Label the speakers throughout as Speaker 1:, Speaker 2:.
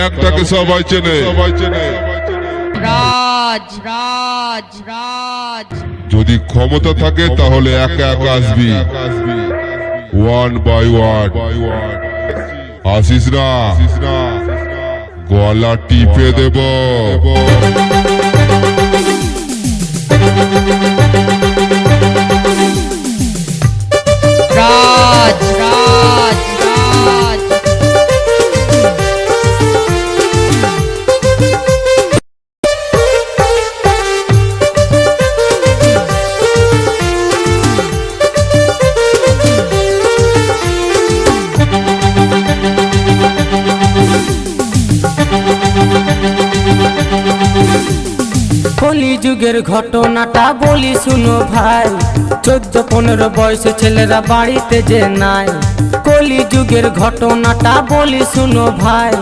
Speaker 1: একটাকে সবাই চেনে
Speaker 2: রাজ রাজ রাজ।
Speaker 1: যদি ক্ষমতা থাকে তাহলে একা একা আসবি, ওয়ান বাই ওয়ান। আসিস না, গলা টিপে দেব।
Speaker 2: রাজ রাজ রাজ।
Speaker 3: কলিযুগের ঘটনাটা বলি শুনো ভাই, 14-15 বয়সে ছেলেরা বাড়িতে যে নাই। কলিযুগের ঘটনাটা বলি শুনো ভাই,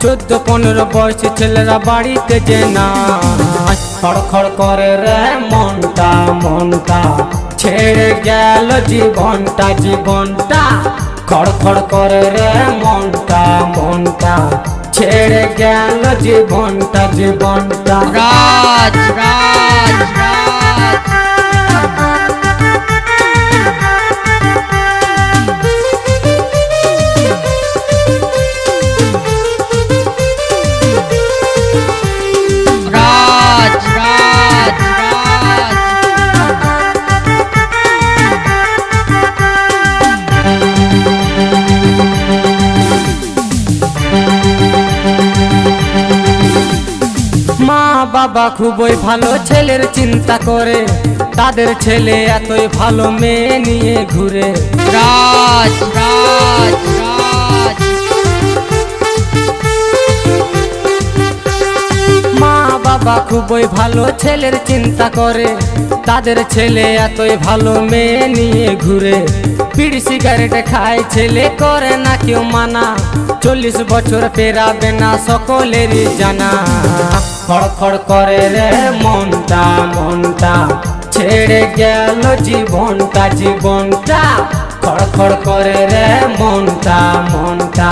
Speaker 3: 14-15 বয়সে ছেলেরা বাড়িতে যে নাই। খড়খড় করে রে মনটা মনটা, ছেড়ে গেল জীবনটা জীবনটা। খড়খড় করে রে মনটা মনটা, ছেড়ে গেল জীবনটা জীবনটা।
Speaker 2: রাজ রাজ রাজ। রাজ রাজ রাজ।
Speaker 3: মা বাবা খুবই ভালো ছেলের চিন্তা করে, তাদের ছেলে এতই ভালো মেয়ে নিয়ে ঘুরে।
Speaker 2: রাজ রাজ রাজ।
Speaker 3: মা বাবা খুবই ভালো ছেলের চিন্তা করে, তাদের ছেলে এতই ভালো মেয়ে নিয়ে ঘুরে। বিড়ি সিগারেট খায় ছেলে, করে না কেউ মানা, 40 বছর পেরাবে না সকলেরই জানা। খড়খড় করে রে মনটা মনটা, ছেড়ে গেল জীবনটা জীবনটা। খড়খড় করে রে মনটা মনটা,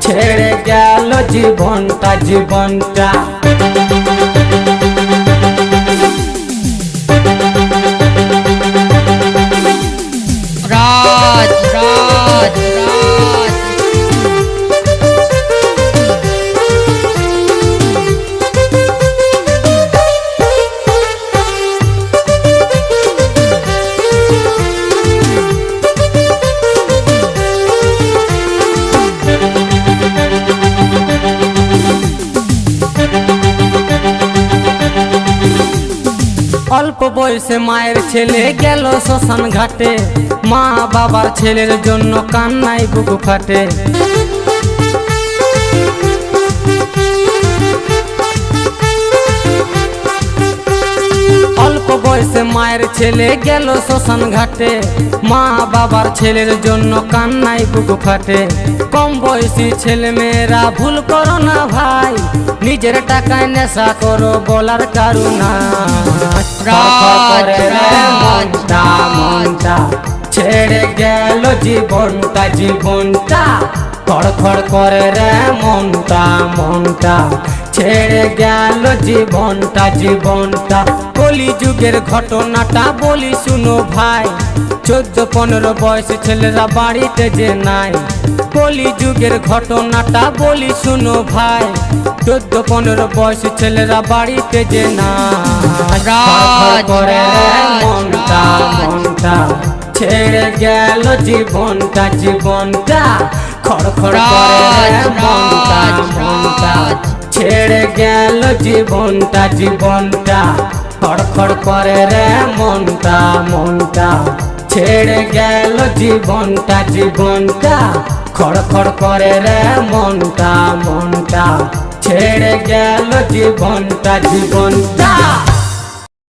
Speaker 3: ছেড়ে গেল জীবনটা জীবনটা।
Speaker 2: রাজ রাজ রাজ।
Speaker 3: অল্প বয়সে মায়ের ছেলে গেল শ্মশান ঘাটে, মা বাবার ছেলের জন্য কান্নায় বুক ফাটে। অল্প বয়সে মায়ের ছেলে গেল শ্মশান ঘাটে, মা বাবার ছেলের জন্য কান্নায় বুক ফাটে। কম বয়সী ছেলে মেয়েরা ভুল করো না ভাই, নিজের টাকায় নেশা করো বলার কারুনা। মনটা মনটা, ছেড়ে গেল জীবনটা জীবনটা। খড়খড় করে রে মনটা মনটা, ছেড়ে গেল জীবনটা জীবনটা। কলিযুগের ঘটনাটা বলি শুনো ভাই, 14-15 বয়সে ছেলেরা বাড়িতে যে নাই। কলিযুগের ঘটনাটা বলি শুনো ভাই, 14-15 বয়সে ছেলেরা বাড়িতে যে নাই।
Speaker 2: রাজ
Speaker 3: করে
Speaker 2: রাজ
Speaker 3: মনটা মনটা, ছেড়ে গেল জীবনটা জীবনটা। খড়খড় করে মনটা মনটা, ছেড়ে গেল জীবনটা জীবনটা। খড়খড় করে রে মনটা মনটা, ছেড়ে গেল জীবনটা জীবনটা। খড়খড় করে রে মনটা মনটা, ছেড়ে গেল জীবনটা জীবনটা।